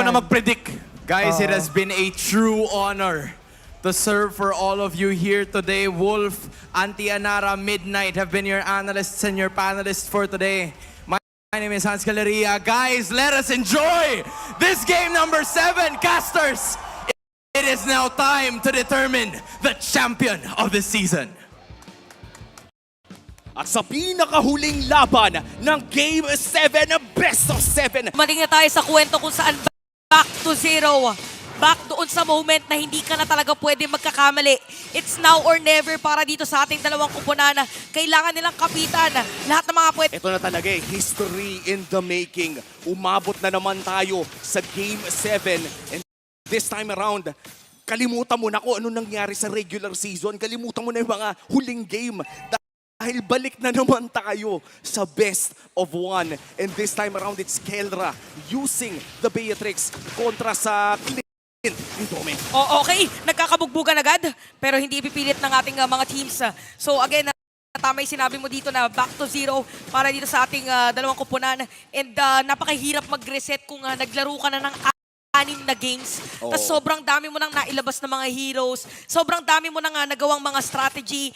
na mag-predict. Guys, it has been a true honor to serve for all of you here today. Wolf, Auntie Anara, Midnight have been your analysts and your panelists for today. My name is Hans Galeria. Guys, let us enjoy this game number 7. Casters, it is now time to determine the champion of the season. At sa pinakahuling laban ng Game 7, Best of 7. Maling na tayo sa kwento kung saan back to zero. Back doon sa moment na hindi ka na talaga pwede magkakamali. It's now or never para dito sa ating dalawang kupunan. Kailangan nilang kapitan lahat ng mga pwede. Ito na talaga history in the making. Umabot na naman tayo sa Game 7. And this time around, kalimutan mo na kung ano nangyari sa regular season. Kalimutan mo na yung mga huling game. Dahil balik na naman tayo sa best of 1. And this time around, it's Kelra using the Beatrix kontra sa Clint ni Dome. Oh, okay, nagkakabugbugan agad, pero hindi ipipilit ng ating mga teams. So again, tama yung sinabi mo dito na back to zero para dito sa ating dalawang kupunan. And napakahirap mag-reset kung naglaro ka na ng 6 na games. Tapos sobrang dami mo nang nailabas na mga heroes. Sobrang dami mo nang nagawang mga strategy.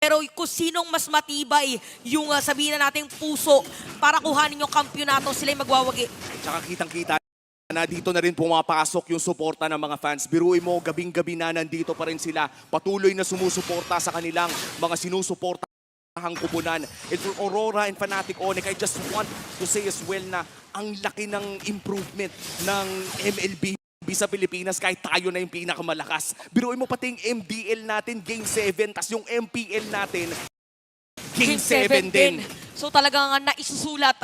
Pero kung sinong mas matibay yung sabihin na nating puso para kuhanin yung kampyonato, sila yung magwawagi. Tsaka kitang-kita na dito na rin pumapasok yung suporta ng mga fans. Biruin mo, gabing-gabi na nandito pa rin sila. Patuloy na sumusuporta sa kanilang mga sinusuportahang kupunan. And for Aurora and Fnatic Onyx, I just want to say as well na ang laki ng improvement ng MLB sa Pilipinas kahit tayo na yung pinakamalakas. Biruin mo pati yung MDL natin, Game 7, tas yung MPL natin, Game 7 din. So talagang naisusulat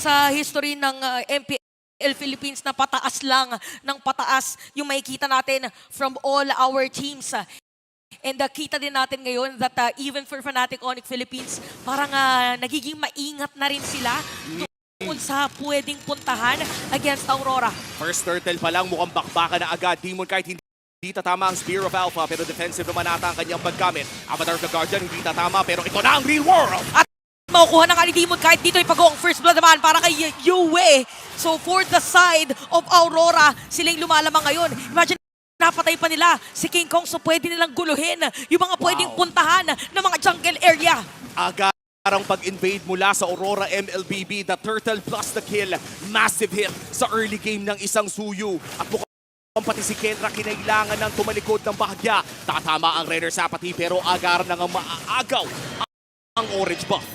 sa history ng MPL Philippines na pataas lang ng pataas yung makikita natin from all our teams. And kita din natin ngayon that even for Fnatic Onyx Philippines, parang nagiging maingat na rin sila kung sa pwedeng puntahan against Aurora. First turtle pa lang, mukhang bakbakan na agad. Demon kahit hindi tatama ang Spear of Alpha, pero defensive naman ata ang kanyang paggamit. Avatar of the Guardian, hindi tatama, pero ito na ang real world! At makukuha na nga ni Demon kahit dito ipag-o ang first blood naman para kay Yue. So for the side of Aurora, sila yung lumalamang ngayon. Imagine, napatay pa nila si King Kong, so pwede nilang guluhin yung mga pwedeng puntahan ng mga jungle area. Agad ang pag-invade mula sa Aurora MLBB, the turtle plus the kill. Massive hit sa early game ng isang Suyu. At mukhang pati si Kelra kinailangan ng tumalikod ng bahagya. Tatama ang Raider Sapati pero agar na nga maaagaw ang orange buff.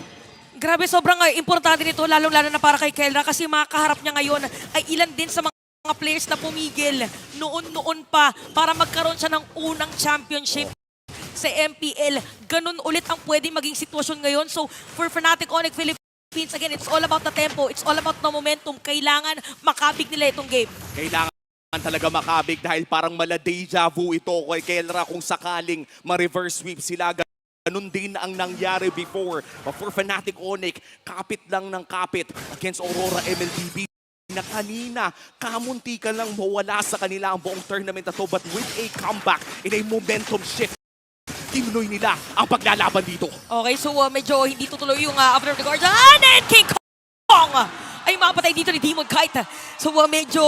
Grabe, sobrang importante nito, lalong-lalo na para kay Kelra kasi makaharap niya ngayon ay ilan din sa mga players na pumigil noon pa para magkaroon siya ng unang championship sa MPL. Ganun ulit ang pwede maging sitwasyon ngayon. So for Fnatic Onyx Philippines, again, it's all about the tempo. It's all about the momentum. Kailangan makabig nila itong game. Kailangan talaga makabig dahil parang mala deja vu ito kay Kelra kung sakaling ma-reverse sweep sila. Ganun din ang nangyari before. But for Fnatic Onyx, kapit lang ng kapit against Aurora MLBB na kanina, kamunti ka lang mawala sa kanila ang buong tournament na to. But with a comeback in a momentum shift, tinuloy nila ang paglalaban dito. Okay, so medyo hindi tutuloy yung Avatar of the Guardian. And King Kong ay mapatay dito ni Demon Kite. So medyo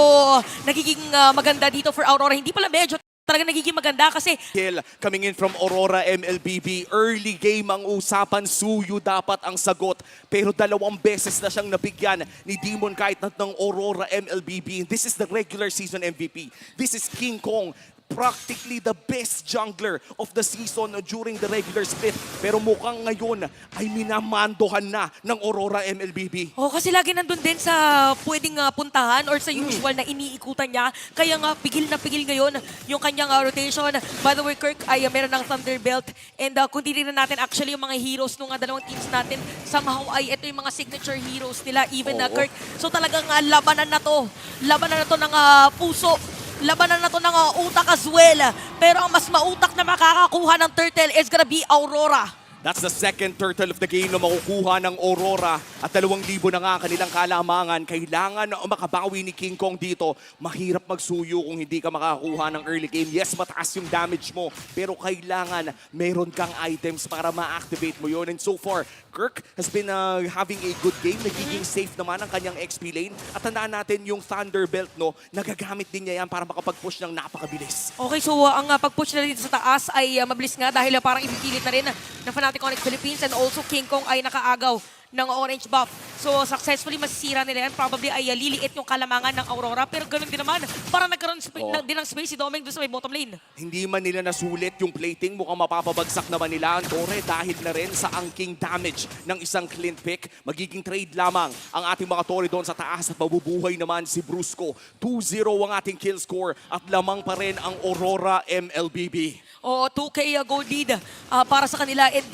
nagiging maganda dito for Aurora. Hindi pala medyo, talaga nagiging maganda kasi Kill coming in from Aurora MLBB. Early game ang usapan. Suyu dapat ang sagot. Pero 2 beses na siyang nabigyan ni Demon Kite ng Aurora MLBB. This is the regular season MVP. This is King Kong. Practically the best jungler of the season during the regular split. Pero mukhang ngayon ay minamandohan na ng Aurora MLBB. oh, kasi lagi nandun din sa pwedeng puntahan or sa usual na iniikutan niya. Kaya nga pigil na pigil ngayon yung kanyang rotation. By the way, Kirk ay meron ng Thunderbelt. And kung titignan natin actually yung mga heroes ng dalawang teams natin, somehow ay ito yung mga signature heroes nila, even Kirk. So talagang labanan na to. Labanan na to ng puso. Labanan na to ng utak as well. Pero ang mas mautak na makakakuha ng Turtle is gonna be Aurora. That's the second turtle of the game na makukuha ng Aurora at 2,000 na nga kanilang kalamangan. Kailangan makabawi ni King Kong dito. Mahirap magsuyo kung hindi ka makakuha ng early game. Yes, mataas yung damage mo, pero kailangan meron kang items para ma-activate mo yon. And so far, Kirk has been having a good game. Nagiging safe naman ang kanyang XP lane. At tandaan natin yung Thunderbelt, no, nagagamit din niya yan para makapag-push ng napakabilis. Okay, so ang pag-push na dito sa taas ay mabilis nga dahil parang ibipilit na rin ng Fnatic Onyx Philippines and also King Kong ay nakaagaw ng orange buff. So successfully masisira nila yan. Probably ay liliit yung kalamangan ng Aurora. Pero ganun din naman, parang nagkaroon din ng space si Domeng doon sa may bottom lane. Hindi man nila nasulit yung plating, mukhang mapapabagsak naman nila ang Torre dahil na rin sa angking damage ng isang Clint pick. Magiging trade lamang ang ating mga Torre doon sa taas at mabubuhay naman si Brusco. 2-0 ang ating kill score at lamang pa rin ang Aurora MLBB. O 2K gold lead para sa kanila and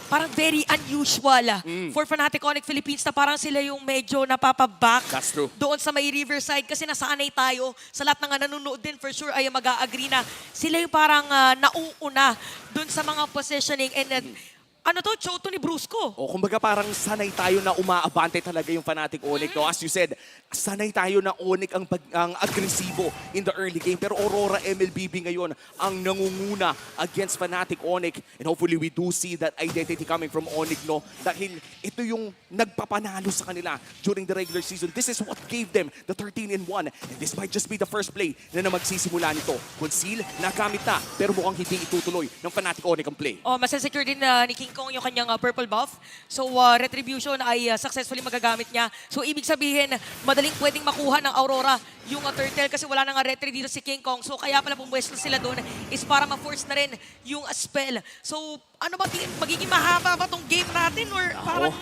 parang very unusual for Fnatic Onyx Philippines na parang sila yung medyo napapaback That's true. doon sa may Riverside kasi nasanay tayo sa lahat ng nanonood din for sure ay mag-a-agree na sila yung parang nauuna doon sa mga positioning and ano to, choto ni Brusco. O kumbaga parang sanay tayo na umaabante talaga yung Fnatic Onyx. No? As you said, sanay tayo na Onyx ang agresibo in the early game. Pero Aurora MLBB ngayon ang nangunguna against Fnatic Onyx. And hopefully we do see that identity coming from Onyx. No? Dahil ito yung nagpapanalo sa kanila during the regular season. This is what gave them the 13-1. And this might just be the first play na magsisimula nito. Conceal, nagamit na. Pero mukhang hindi itutuloy ng Fnatic Onyx ang play. Oh, masasecure din ni King Kong yung kanyang purple buff. So, Retribution ay successfully magagamit niya. So, ibig sabihin, madaling pwedeng makuha ng Aurora yung turtle kasi wala nang retry dito si King Kong. So, kaya pala pumwesto sila doon is para ma-force na rin yung spell. So, ano ba, magiging mahaba ba tong game natin or parang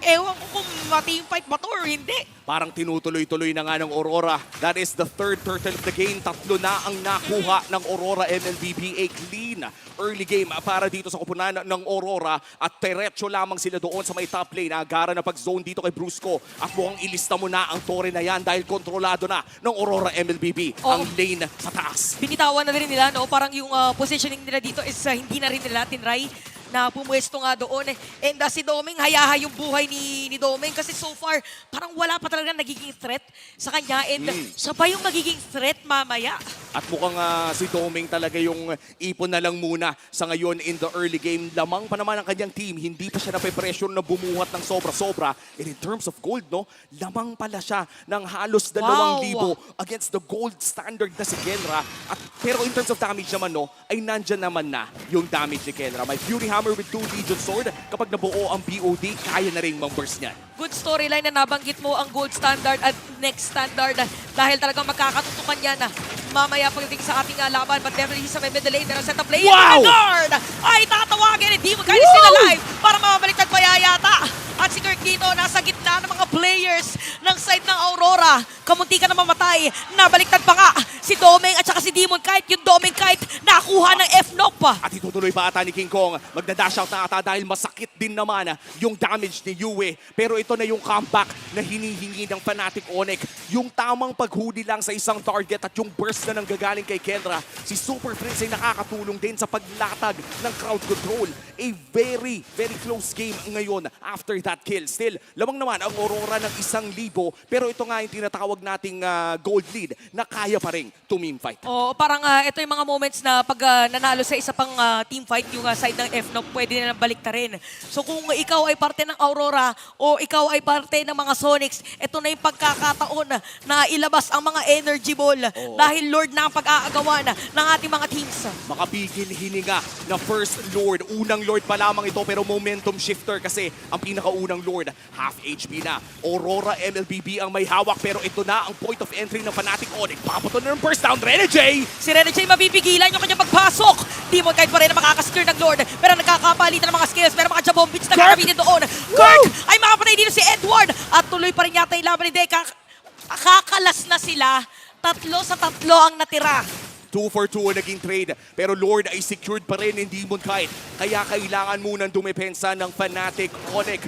ewan ko kung ma-team fight ba to or hindi? Parang tinutuloy-tuloy na nga ng Aurora. That is the third turtle of the game. 3 na ang nakuha ng Aurora MLBB. A clean early game para dito sa kupunan ng Aurora. At diretso lamang sila doon sa may top lane. Agara na pag-zone dito kay Brusco. At mukhang ilista mo na ang Torre na yan dahil kontrolado na ng Aurora MLBB ang lane sa taas. Binitawan na rin nila, no? Parang yung positioning nila dito is hindi na rin nila tinry na pumwesto nga doon. And si Domeng, hayahay yung buhay ni Domeng kasi so far, parang wala pa talaga nagiging threat sa kanya. And siya pa yung magiging threat mamaya. At mukhang si Domeng talaga yung ipon na lang muna sa ngayon in the early game. Lamang pa naman ang kanyang team. Hindi pa siya nape-pressure na bumuhat ng sobra-sobra. And in terms of gold, no, lamang pala siya ng halos 2,000 against the gold standard na si Kenra. Pero in terms of damage naman, no, ay nandyan naman na yung damage ni Kenra. May Fury Hammer with 2 Legion Sword. Kapag nabuo ang BOD, kaya na rin mang-burst niyan. Good storyline na nabanggit mo ang gold standard at next standard dahil talagang magkakatutukan yan mamaya pagdating sa ating laban. But definitely sa may middle lane, pero set up play. Wow! Guard ay tatawagin. Hindi mo kaya still alive para mamabaliktad pa yata. At si Kirk dito nasa gitna ng mga players ng side ng Aurora. Kamunti ka na mamatay. Nabaliktad pa nga si Domeng at saka si Demon Kite. Yung Domeng Kite nakuha ng F-knock pa. At itutuloy pa ata ni King Kong. Magda-dash out na ata dahil masakit din naman yung damage ni Yue. Pero ito na yung comeback na hinihingi ng Fnatic Onyx. Yung tamang paghuli lang sa isang target at yung burst na nanggagaling kay Kenra. Si Super Prince ay nakakatulong din sa paglatag ng crowd control. A very, very close game ngayon after that kill. Still, lamang naman ang Aurora ng 1,000. Pero ito nga yung tinatawag nating gold lead na kaya pa rin to-team fight. Oh, parang ito yung mga moments na pag nanalo sa isa pang team fight, yung side ng F-knock, pwede na balik ta rin. So kung ikaw ay parte ng Aurora o ikaw ay parte ng mga Sonics, ito na yung pagkakataon na ilabas ang mga energy ball dahil Lord na ang pag-aagawan ng ating mga teams. Makapigil hininga na first Lord. Unang Lord pa lamang ito pero momentum shifter kasi ang pinakaunang Lord, half HP na. Aurora MLBB ang may hawak pero ito na ang point of entry ng Fnatic Onyx. Papato na ng first down, Renegade! Si Renegade mapipigilan yung kanyang pagpasok. Demon Kite pa rin na makakascare ng Lord pero nagkakapalitan ng mga skills pero mga Jabombits na gagamitin doon. Kirk ay makapatay dito si Edward at tuloy pa rin yata yung laban ni Deka. Kakalas na sila. 3 sa 3 ang natira. 2 for 2 ang naging trade. Pero Lord ay secured pa rin in Demon Kite. Kaya kailangan munang dumepensa ng Fnatic Onyx.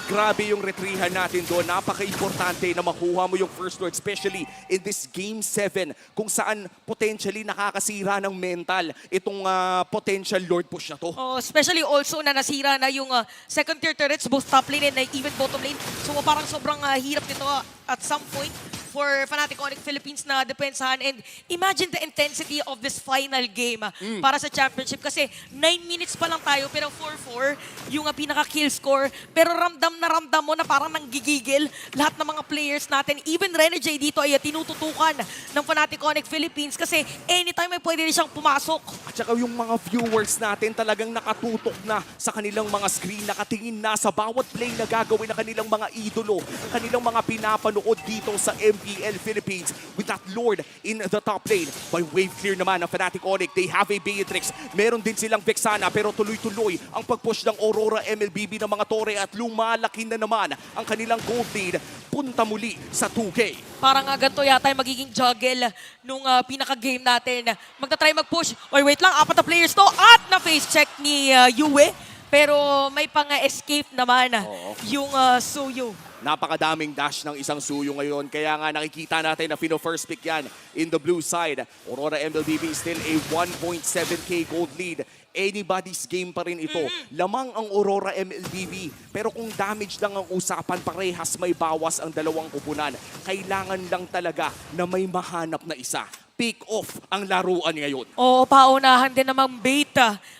Grabe yung retrihan natin doon. Napaka-importante na makuha mo yung first Lord, especially in this Game 7, kung saan potentially nakakasira ng mental itong potential Lord push na to. Oh, especially also na nasira na yung second tier turrets, both top lane and even bottom lane. So parang sobrang hirap nito at some point for Fnatic Onyx Philippines na depensahan. And imagine the intensity of this final game para sa championship. Kasi 9 minutes pa lang tayo, pero 4-4 yung pinaka-kill score. Pero ramdam mo na parang nanggigigil lahat ng mga players natin. Even Renegade dito ay tinututukan ng Fnatic Onyx Philippines kasi anytime ay pwede rin siyang pumasok. At saka yung mga viewers natin talagang nakatutok na sa kanilang mga screen, nakatingin na sa bawat play na gagawin ng kanilang mga idolo, kanilang mga pinapanood dito sa MPL Philippines with that Lord in the top lane. By wave clear naman ng Fnatic Onyx, they have a Beatrix. Meron din silang Vexana pero tuloy-tuloy ang pag-push ng Aurora MLBB ng mga Torre at lumalaki na naman ang kanilang gold lead. Punta muli sa 2K. Parang ganito yata yung magiging juggle nung pinaka-game natin. Magta-try mag-push. Oy, wait lang, 4 na players to at na-face check ni Yue. Pero may pang-escape naman yung Suyu. Napakadaming dash ng isang Suyo ngayon. Kaya nga nakikita natin na first pick yan in the blue side. Aurora MLBB still a 1.7k gold lead. Anybody's game pa rin ito. Lamang ang Aurora MLBB. Pero kung damage lang ang usapan, parehas may bawas ang dalawang kupunan. Kailangan lang talaga na may mahanap na isa. Pick off ang laruan ngayon. Oo, paunahan din namang bait.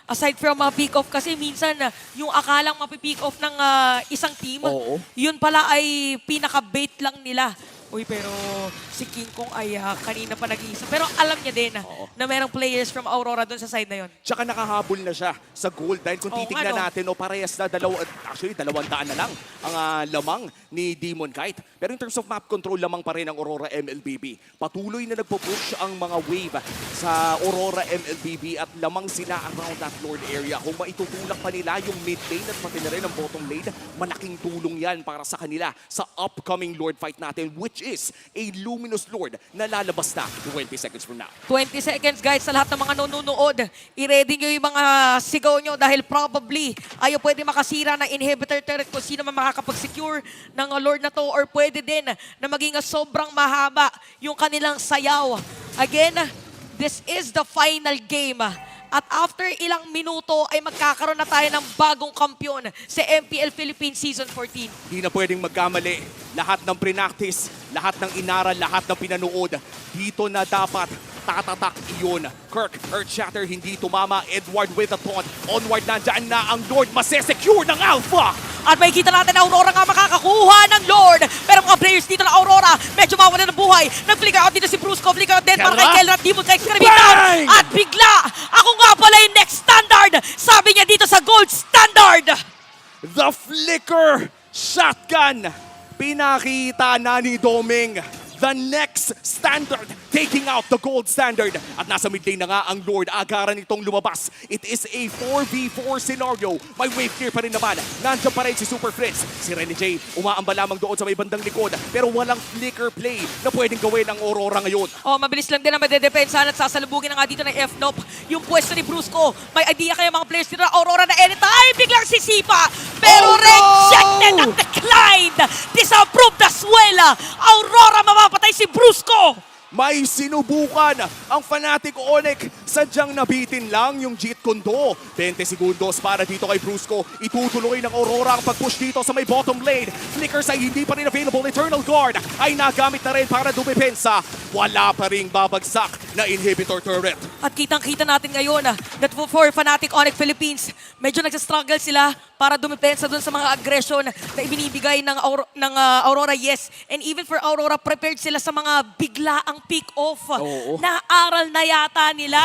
Aside from pick off kasi minsan yung akalang mapipick off ng isang team, Oo. yun pala ay pinaka-bait lang nila. Uy, pero si King Kong ay kanina pa nag-iisa. Pero alam niya din na merong players from Aurora doon sa side na yun. Tsaka nakahabol na siya sa gold dahil kung Oo, titignan ano? natin, parehas na 200 na lang ang lamang ni Demon Kite. Pero in terms of map control, lamang pa rin ang Aurora MLBB. Patuloy na nagpo-push ang mga wave sa Aurora MLBB at lamang sila around that Lord area. Kung maitutulak pa nila yung mid lane at pati na rin ang bottom lane, malaking tulong yan para sa kanila sa upcoming Lord fight natin, which is a Luminous Lord na lalabas na 20 seconds from now. 20 seconds guys sa lahat ng mga nanonood. I-ready nyo yung mga sigaw nyo dahil probably ayaw pwede makasira ng inhibitor turret kung sino man makakapag-secure ng Lord na to or pwede din na maging sobrang mahaba yung kanilang sayaw. Again, this is the final game. At after ilang minuto ay magkakaroon na tayo ng bagong kampyon sa MPL Philippines Season 14. Di na pwedeng magkamali. Lahat ng pre-practice, lahat ng inaral, lahat ng pinanood. Dito na dapat tatatak iyon. Kirk, Earthshatter, hindi tumama. Edward with a taunt. Onward nandyan na ang Lord. Masesecure ng Alpha. At may kita natin na Aurora nga makakakuha ng Lord. Pero mga players dito na Aurora, medyo mawala ng buhay. Nag-flick out dito si Brusco. Flick out din para kay Kelrat. Demon Kite's gonna be down. Bang! At bigla, ako nga pala yung next standard. Sabi niya dito sa gold standard. The Flicker Shotgun. Pinakita na ni Doming. The next standard, taking out the gold standard. At nasa mid lane na nga ang Lord. Agaran itong lumabas. It is a 4v4 scenario. May wave clear pa rin naman. Nandiyan pa rin si Super Fritz. Si Rene J, umaamba lamang doon sa may bandang likod. Pero walang flicker play na pwedeng gawin ng Aurora ngayon. Oh, mabilis lang din ang madedepensa at sasalubugin na nga dito ng F-Nop. Yung pwesto ni Brusco. May idea kayo mga players dito na Aurora na anytime. Biglang sisipa. Pero rejected at declined. Disapproved as well. Aurora mapapatay si Brusco. May sinubukan ang Fnatic Onyx. Sadyang nabitin lang yung Jeet Kundo. 20 segundos para dito kay Brusco. Itutuloy ng Aurora ang pag-push dito sa may bottom lane. Flickers ay hindi pa rin available. Eternal Guard ay nagamit na rin para dumepensa. Wala pa ring babagsak na inhibitor turret. At kitang-kita natin ngayon that for Fnatic Onyx Philippines, medyo nagsastruggle sila para dumepensa dun sa mga aggression na ibinibigay ng Aurora, yes. And even for Aurora, prepared sila sa mga biglaang pick-off. Oo. Naaral na yata nila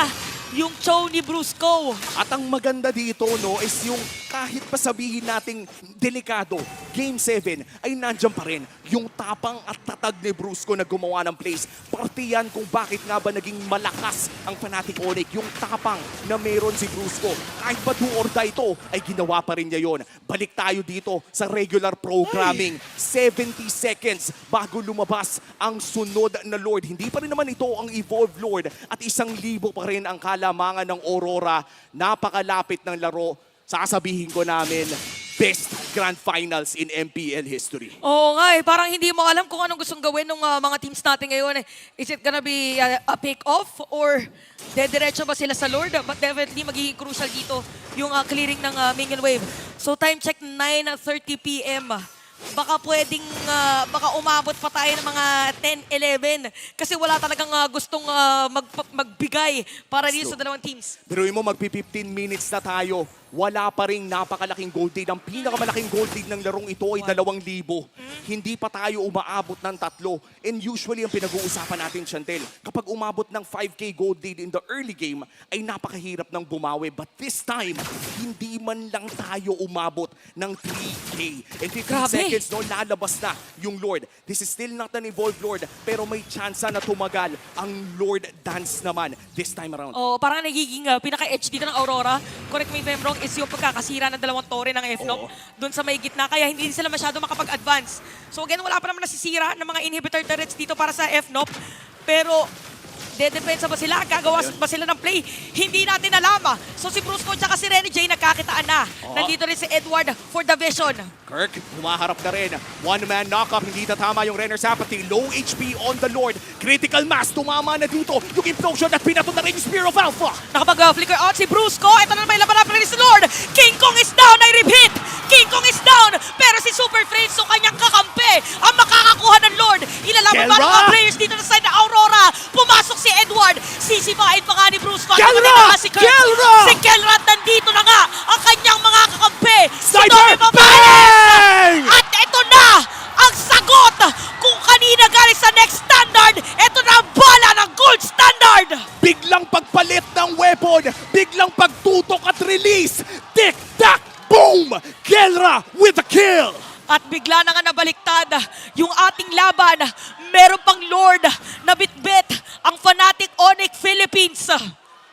yung show ni Brusco. At ang maganda dito, no, is yung kahit pa sabihin nating delikado, Game 7 ay nandyan pa rin yung tapang at tatag ni Brusco na gumawa ng plays. Parte yan kung bakit nga ba naging malakas ang Fnatic Onyx. Yung tapang na meron si Brusco. Kahit ba do or die ito, ay ginawa pa rin niya yun. Balik tayo dito sa regular programming. 70 seconds bago lumabas ang sunod na Lord. Hindi pa rin naman ito ang Evolved Lord. At 1,000 pa rin ang kalamangan ng Aurora. Napakalapit ng laro. Sasabihin ko namin, best grand finals in MPL history. Oo nga parang hindi mo alam kung anong gustong gawin ng mga teams natin ngayon. Is it gonna be a pick-off or dediretso ba sila sa Lord? But definitely magiging crucial dito yung clearing ng minion wave. So time check 9:30 PM. Baka pwedeng, baka umabot pa tayo ng mga 10, 11 kasi wala talagang gustong magbigay para dito sa dalawang teams. Biruin mo, magpi-15 minutes na tayo. Wala pa ring napakalaking gold lead. Ang pinakamalaking gold lead ng larong ito ay 2,000. Hindi pa tayo umaabot ng 3. And usually, ang pinag-uusapan natin, Chantel, kapag umabot ng 5K gold lead in the early game, ay napakahirap ng bumawi. But this time, hindi man lang tayo umabot ng 3K. And 15 Grabe. seconds, no, lalabas na yung Lord. This is still not an evolved Lord, pero may tsansa na tumagal ang Lord Dance naman this time around. Oh, parang nagiging pinaka-edge dito ng Aurora. Correct me if I'm wrong, is yung pagkakasira ng dalawang tore ng FNOP doon sa may gitna. Kaya hindi sila masyado makapag-advance. So again, wala pa naman nasisira ng mga inhibitor turrets dito para sa FNOP. Pero dedepensa ba sila? Gagawa ba sila ng play? Hindi natin alam. So si Brusco at si Renny J nagkakitaan na. Nandito rin si Edward for the vision. Kirk, humaharap na rin. One-man knock-up, hindi tatama yung Renner's Apathy. Low HP on the Lord. Critical mass, tumama na dito. Yung implosion at pinato na rin yung Spear of Alpha. Nakapag-flicker out si Brusco. Ito na naman yung laban ni si Lord. King Kong is down. I repeat. King Kong is down. Pero si Super Friends, so kanyang kakampi, ang makakakuha ng Lord. Ilalaban pa ng mga players dito sa side na Aurora. Pumasok si Edward. Sisipain pa nga ni Brusco. Kelra! Si Kirk. Kelra! Si Kelra at nandito na nga ang kanyang mga kakampi. Si Sniper! Tommy Babanes. Bang! At ito na ang sagot kung kanina galing sa next standard. Ito na ang bala ng gold standard. Biglang pagpalit ng weapon. Biglang pagtutok at release. Tick-tack! Boom! Kelra with the kill! At bigla na nga nabaliktad yung ating laban. Meron pang Lord na bitbit ang Fnatic Onyx Philippines.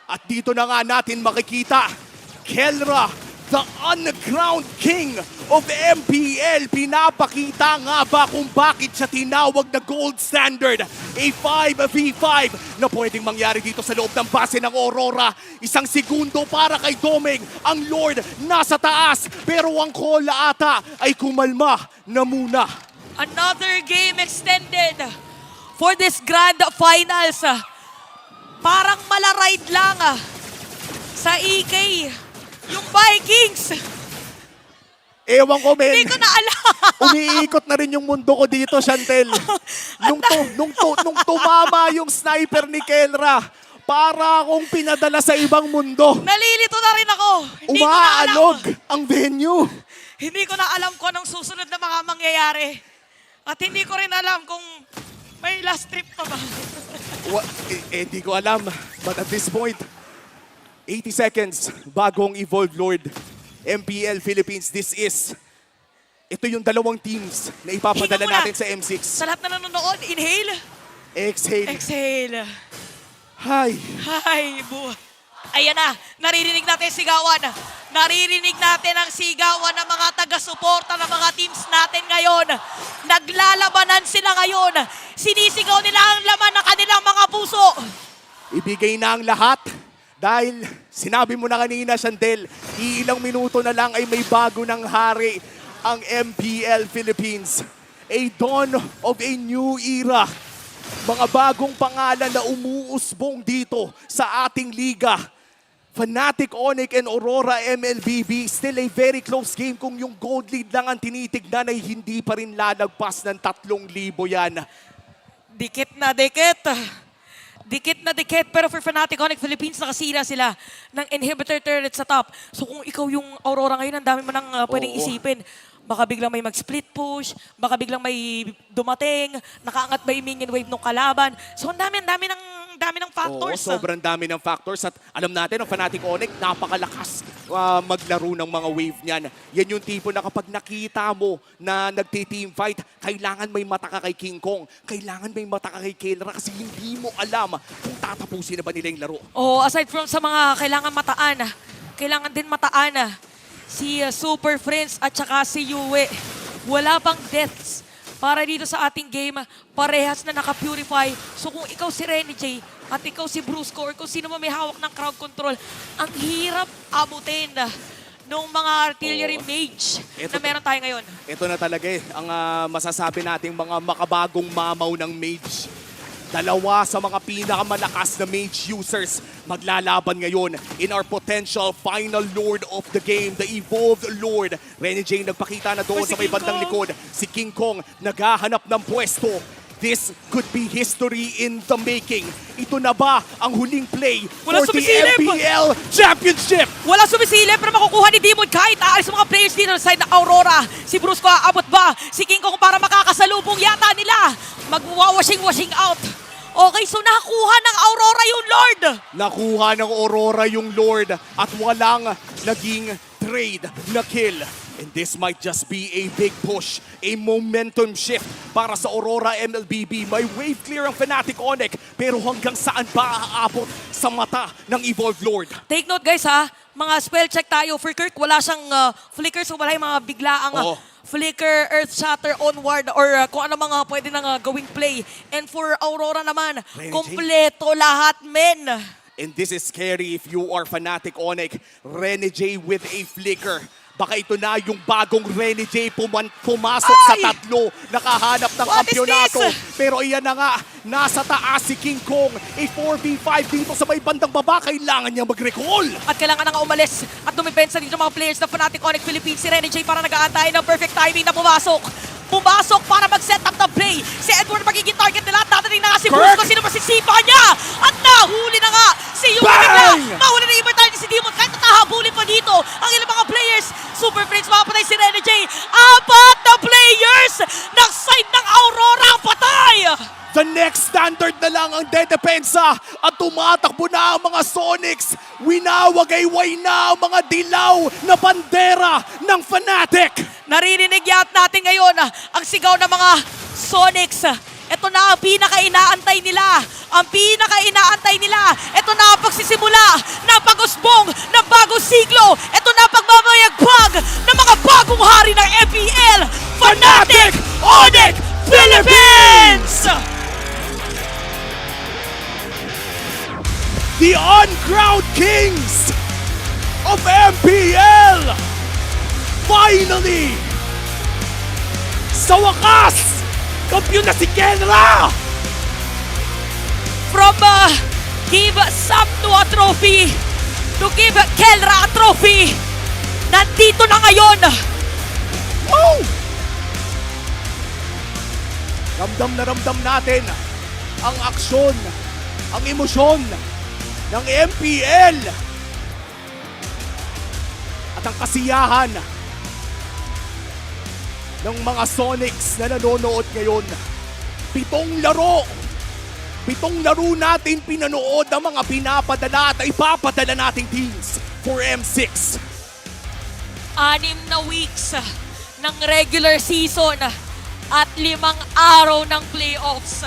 At dito na nga natin makikita, Kelra, the Underground King of MPL. Pinapakita nga ba kung bakit siya tinawag na gold standard. A 5v5 na pwedeng mangyari dito sa loob ng base ng Aurora. 1 segundo para kay Domeng. Ang Lord nasa taas, pero ang Kola ata ay kumalma na muna. Another game extended for this grand finals. Parang malaride lang sa EK. Yung Vikings. Ewan ko, men. Hindi ko na alam. Umiikot na rin yung mundo ko dito, Chantel. Nung tumama yung sniper ni Kelra, para akong pinadala sa ibang mundo. Nalilito na rin ako. Hindi ko na Umaalog alam. ang venue. Hindi ko na alam kung anong susunod na mga mangyayari. At hindi ko rin alam kung may last trip pa ba. Di ko alam. But at this point, 80 seconds bagong Evolved Lord. MPL Philippines, ito yung dalawang teams na ipapadala Hinga muna. natin sa M6. Sa lahat na nanonood, inhale, Exhale. exhale. Hi. Hi, buhay. Ayan na, naririnig natin sigawan. Naririnig natin ang sigawan ng mga taga-suporta ng mga teams natin ngayon. Naglalabanan sila ngayon. Sinisigaw nila ang laman ng kanilang mga puso. Ibigay na ang lahat. Dahil sinabi mo na kanina, Chantel, iilang minuto na lang ay may bago ng hari ang MPL Philippines. A dawn of a new era. Mga bagong pangalan na umuusbong dito sa ating liga. Fnatic, Onyx, and Aurora MLBB. Still a very close game kung yung gold lead lang ang tinitignan ay hindi pa rin lalagpas ng 3,000 yan. Dikit na dikit. Dikit na dikit, pero for Fnatic Onyx Philippines, nakasira sila ng inhibitor turret sa top. So kung ikaw yung Aurora ngayon, ang dami mo nang pwedeng isipin. Baka biglang may mag-split push, baka biglang may dumating, nakaangat ba yung minion wave ng kalaban. So ang dami ng factors. Oo, sobrang dami ng factors at alam natin, ang Fnatic Onyx, napakalakas maglaro ng mga wave niyan. Yan yung tipo na kapag nakita mo na nagti-team fight, kailangan may mata ka kay King Kong, kailangan may mata ka kay Kelra kasi hindi mo alam kung tatapusin na ba nila yung laro. Oh, aside from sa mga kailangan din mataan si Super Friends at saka si Yue. Wala pang deaths para dito sa ating game, parehas na naka-purify. So kung ikaw si Renny J at ikaw si Brusco or kung sino man may hawak ng crowd control, ang hirap abutin nung mga artillery mage Ito na meron tayo ngayon. Ito na talaga ang masasabi nating mga makabagong mamaw ng mage. Dalawa sa mga pinakamalakas na mage users maglalaban ngayon in our potential final Lord of the game, the Evolved Lord. Renny J nagpakita na doon Ay, si sa may King bandang Kong. likod. Si King Kong naghahanap ng pwesto. This could be history in the making. Ito na ba ang huling play Wala for the sumisilip! MPL Championship? Wala sumisilip pero makukuha ni Demon kahit aalis ang mga players dito sa side ng Aurora. Si Brusco aabot ba? Si King Kong para makakasalubong yata nila. Magwawashing-washing out. Okay, so nakakuha ng Aurora yung Lord. Nakuha ng Aurora yung Lord at walang naging trade na kill. And this might just be a big push, a momentum shift para sa Aurora MLBB. May wave clear ang Fnatic Onyx, pero hanggang saan ba aabot sa mata ng Evolved Lord? Take note guys ha, mga spell check tayo. For Kirk, wala siyang flicker, so wala yung mga biglaang Oo. flicker, earth shatter, onward, or kung ano mga pwede nang gawing play. And for Aurora naman, Renny J. kompleto lahat, men. And this is scary if you are Fnatic Onyx. Renny J with a flicker. Baka ito na yung bagong Renny J pumasok sa Ay! tatlo. Nakahanap ng What is kampyonato. this? Pero iyan na nga, nasa taas si King Kong. A 4v5 dito sa may bandang baba. Kailangan niya mag-recall. At kailangan na nga umalis at dumipensa dito mga players ng Fnatic Onyx Philippines. Si Renny J para nag-aantay ng perfect timing na pumasok. Pumasok para mag-set up ng play. Si Edward magiging target nila. Dadating na nga si Kirk! Brusco. Sino masisipa niya? At nahuli na nga si Yuki Bang! na. Mahuli na immortality si Demon. Kahit natahabulin pa dito ang ilang mga players. Super Prince mapatay si Renny J. Apat na players ng side ng Aurora ang patay. The next standard na lang ang dedepensa at tumatakbo na ang mga Sonics. Winawagayway na ang mga dilaw na bandera ng Fnatic. Naririnig natin ngayon ang sigaw ng mga Sonics. Ito na ang pinaka-inaantay nila. Ang pinaka-inaantay nila. Ito na ang pagsisimula ng pag-usbong ng bagong siglo. Ito na ang pagmamayagpag ng mga bagong hari ng MPL. Fnatic Onyx Philippines! The uncrowned kings of MPL! Finally! Sa wakas! Kampiyon na si Kenra! From give Samno a trophy to give Kelra a trophy. Nandito na ngayon. Woo! Ramdam na ramdam natin ang aksyon, ang emosyon ng MPL at ang kasiyahan ng mga Sonics na nanonood ngayon. 7 laro natin pinanood ang mga pinapadala at ipapadala nating teams for M6. 6 na weeks ng regular season at 5 araw ng playoffs.